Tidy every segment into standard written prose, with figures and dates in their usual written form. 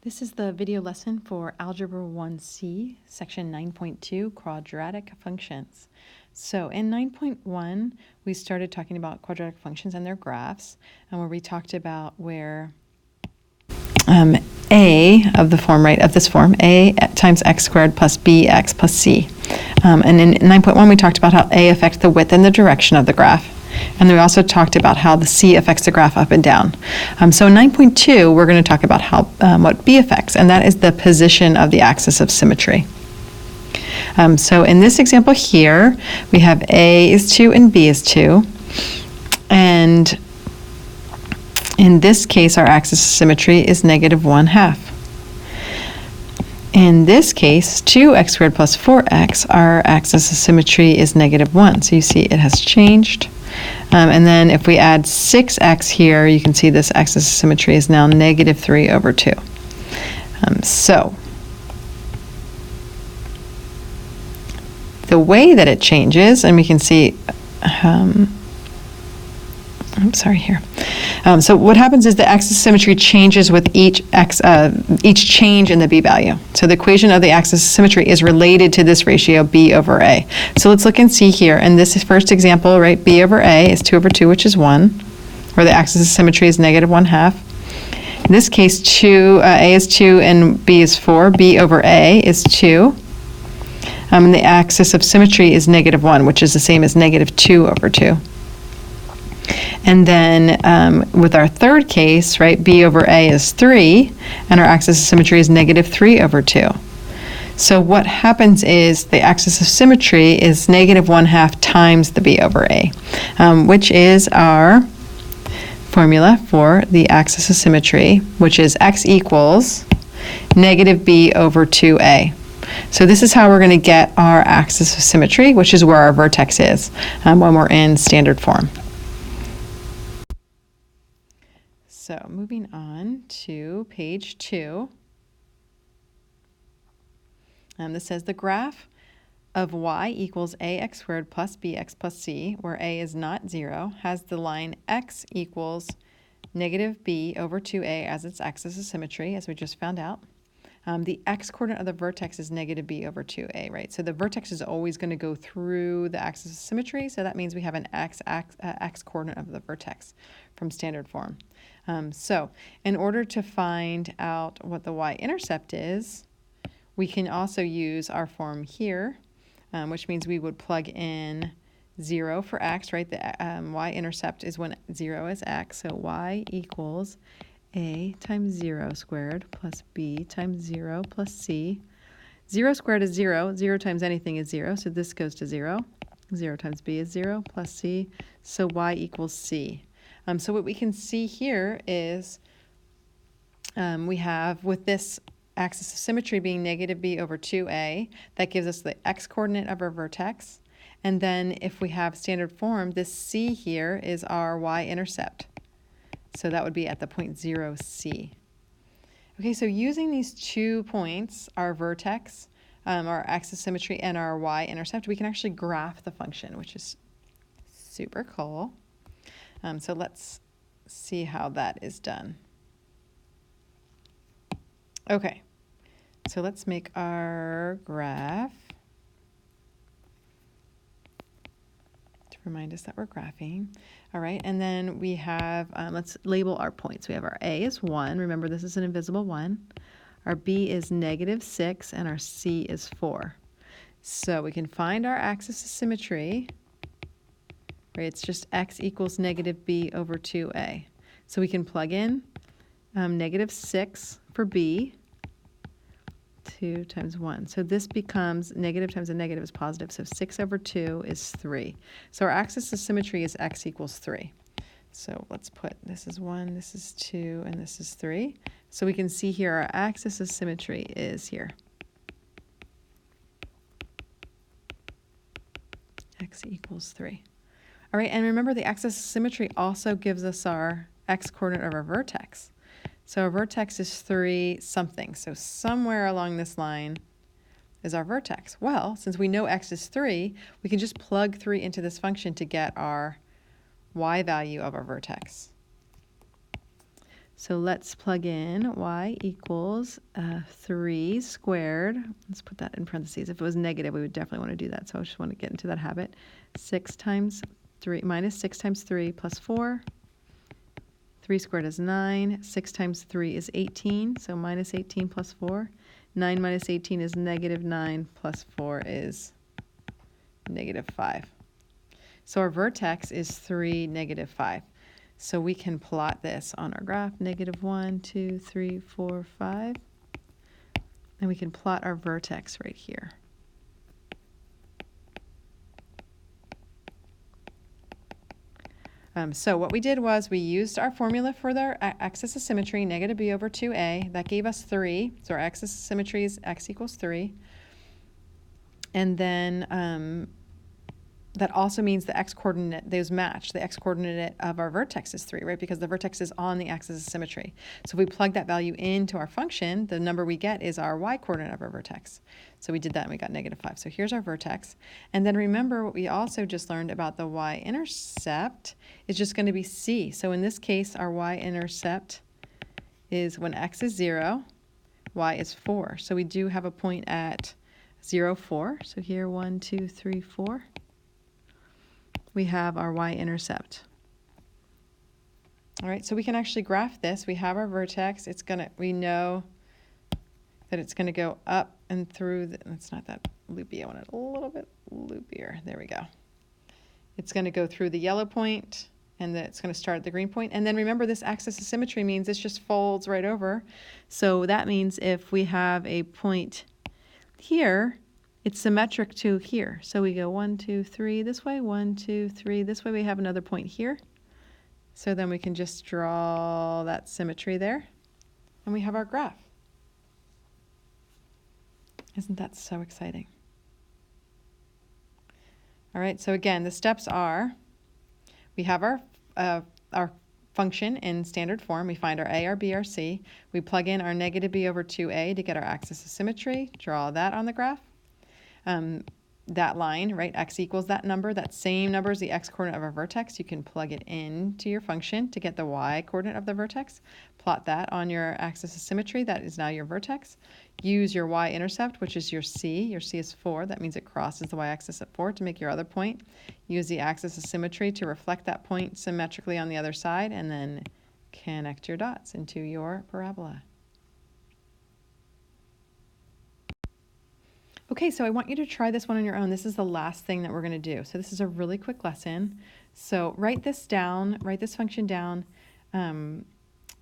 This is the video lesson for Algebra 1C, section 9.2, quadratic functions. So in 9.1, we started talking about quadratic functions and their graphs, and where we talked about where a of the form, right, of this form, a times x squared plus bx plus c. And in 9.1, we talked about how a affects the width and the direction of the graph. And then we also talked about how the c affects the graph up and down. So in 9.2, we're going to talk about how what b affects, and that is the position of the axis of symmetry. So in this example here, we have a is 2 and b is 2. And in this case, our axis of symmetry is -1/2. In this case, 2x squared plus 4x, our axis of symmetry is -1. So you see it has changed. And then if we add 6x here, you can see this axis of symmetry is now -3/2. So the way that it changes, and we can see, I'm sorry here. So what happens is the axis of symmetry changes with each change in the b value. So the equation of the axis of symmetry is related to this ratio b over a. So let's look and see here. In this first example, right, b over a is 2/2, which is 1, where the axis of symmetry is -1/2. In this case, a is 2 and b is 4. b over a is 2. And the axis of symmetry is -1, which is the same as -2/2. And then with our third case, right, b over a is 3, and our axis of symmetry is -3/2. So what happens is the axis of symmetry is -1/2 times the b over a, which is our formula for the axis of symmetry, which is x equals -b/2a. So this is how we're going to get our axis of symmetry, which is where our vertex is when we're in standard form. So moving on to page 2. This says the graph of y equals ax squared plus bx plus c, where a is not 0, has the line x equals -b/2a as its axis of symmetry, as we just found out. The x-coordinate of the vertex is -b/2a, right? So the vertex is always going to go through the axis of symmetry, so that means we have an x-coordinate of the vertex from standard form. So in order to find out what the y-intercept is, we can also use our form here, which means we would plug in 0 for x, right? The y-intercept is when 0 is x, so y equals a times 0 squared plus b times 0 plus c. 0 squared is 0. 0 times anything is 0, so this goes to 0. 0 times b is 0 plus c, so y equals c. So what we can see here is we have, with this axis of symmetry being -b/2a, that gives us the x-coordinate of our vertex. And then if we have standard form, this c here is our y-intercept. So that would be at the point 0, c. Okay, so using these 2 points, our vertex, our axis of symmetry, and our y-intercept, we can actually graph the function, which is super cool. So let's see how that is done. Okay, so let's make our graph to remind us that we're graphing. All right, and then we have, let's label our points. We have our a is 1. Remember, this is an invisible 1. Our b is -6, and our c is 4. So we can find our axis of symmetry. Right, it's just x equals -b/2a. So we can plug in -6 for b, 2 times 1. So this becomes negative times a negative is positive, so 6/2 is 3. So our axis of symmetry is x equals 3. So let's put, this is 1, this is 2, and this is 3. So we can see here our axis of symmetry is here. X equals 3. All right, and remember the axis of symmetry also gives us our x-coordinate of our vertex. So our vertex is 3 something. So somewhere along this line is our vertex. Well, since we know x is 3, we can just plug 3 into this function to get our y value of our vertex. So let's plug in y equals 3 squared. Let's put that in parentheses. If it was negative, we would definitely want to do that. So I just want to get into that habit. 6 times 3 minus 6 times 3 plus 4. 3 squared is 9. 6 times 3 is 18. So minus 18 plus 4. 9 minus 18 is negative 9 plus 4 is negative 5. So our vertex is 3, negative 5. So we can plot this on our graph, negative 1, 2, 3, 4, 5. And we can plot our vertex right here. So what we did was we used our formula for their axis of symmetry, negative b over 2a. That gave us 3. So our axis of symmetry is x equals 3. And then that also means the x-coordinate, those match. The x-coordinate of our vertex is 3, right? Because the vertex is on the axis of symmetry. So if we plug that value into our function, the number we get is our y-coordinate of our vertex. So we did that and we got negative 5. So here's our vertex. And then remember what we also just learned about the y-intercept is just going to be c. So in this case, our y-intercept is when x is 0, y is 4. So we do have a point at 0, 4. So here, 1, 2, 3, 4. We have our y-intercept. All right, so we can actually graph this. We have our vertex. We know that it's gonna go up and through. It's not that loopy. I want it a little bit loopier. There we go. It's gonna go through the yellow point, and then it's gonna start at the green point. And then remember, this axis of symmetry means this just folds right over. So that means if we have a point here, it's symmetric to here. So we go 1, 2, 3 this way, 1, 2, 3 this way. We have another point here. So then we can just draw that symmetry there. And we have our graph. Isn't that so exciting? All right, so again, the steps are, we have our function in standard form. We find our a, our b, our c. We plug in our negative b over 2a to get our axis of symmetry. Draw that on the graph. That line, right, x equals that number, that same number is the x-coordinate of our vertex. You can plug it into your function to get the y-coordinate of the vertex. Plot that on your axis of symmetry. That is now your vertex. Use your y-intercept, which is your c. Your c is 4. That means it crosses the y-axis at 4 to make your other point. Use the axis of symmetry to reflect that point symmetrically on the other side, and then connect your dots into your parabola. Okay, so I want you to try this one on your own. This is the last thing that we're going to do. So this is a really quick lesson. So write this down, write this function down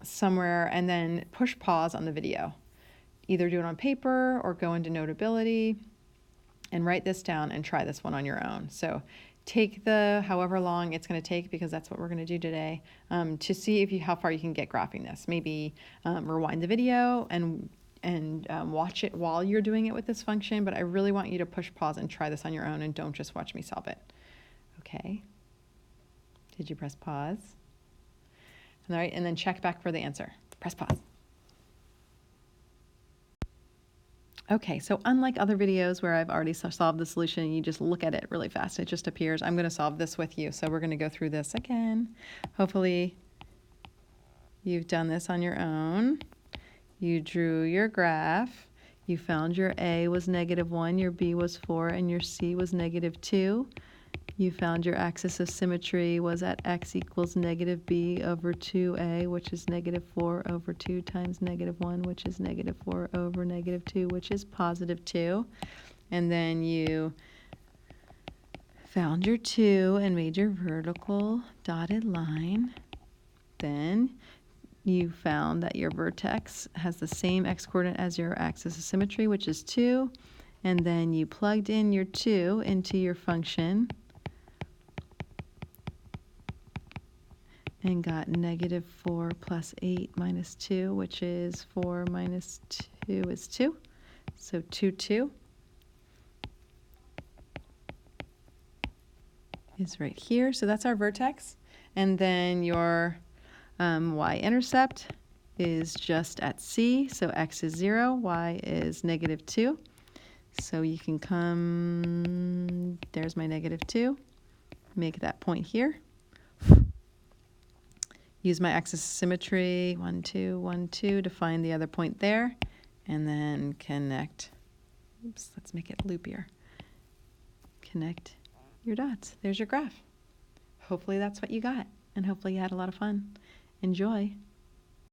somewhere, and then push pause on the video. Either do it on paper or go into Notability and write this down and try this one on your own. So take the however long it's going to take, because that's what we're going to do today, to see if how far you can get graphing this. Maybe rewind the video and watch it while you're doing it with this function, but I really want you to push pause and try this on your own and don't just watch me solve it. Okay. Did you press pause? All right, and then check back for the answer. Press pause. Okay, so unlike other videos where I've already solved the solution and you just look at it really fast, it just appears, I'm going to solve this with you. So we're going to go through this again. Hopefully you've done this on your own. You drew your graph. You found your A was -1, your B was 4, and your C was -2. You found your axis of symmetry was at x equals -b over 2a, which is -4 over 2 times -1, which is -4 over -2, which is +2. And then you found your 2 and made your vertical dotted line. Then you found that your vertex has the same x-coordinate as your axis of symmetry, which is 2. And then you plugged in your 2 into your function and got -4 plus 8 minus 2, which is 4 minus 2 is 2. So 2, 2 is right here. So that's our vertex. And then your y-intercept is just at c. So x is 0, y is -2. So you can come, there's my -2. Make that point here. use my axis of symmetry, 1, 2, 1, 2, to find the other point there, and then connect. Oops, let's make it loopier. Connect your dots. There's your graph. Hopefully that's what you got, and hopefully you had a lot of fun. Enjoy.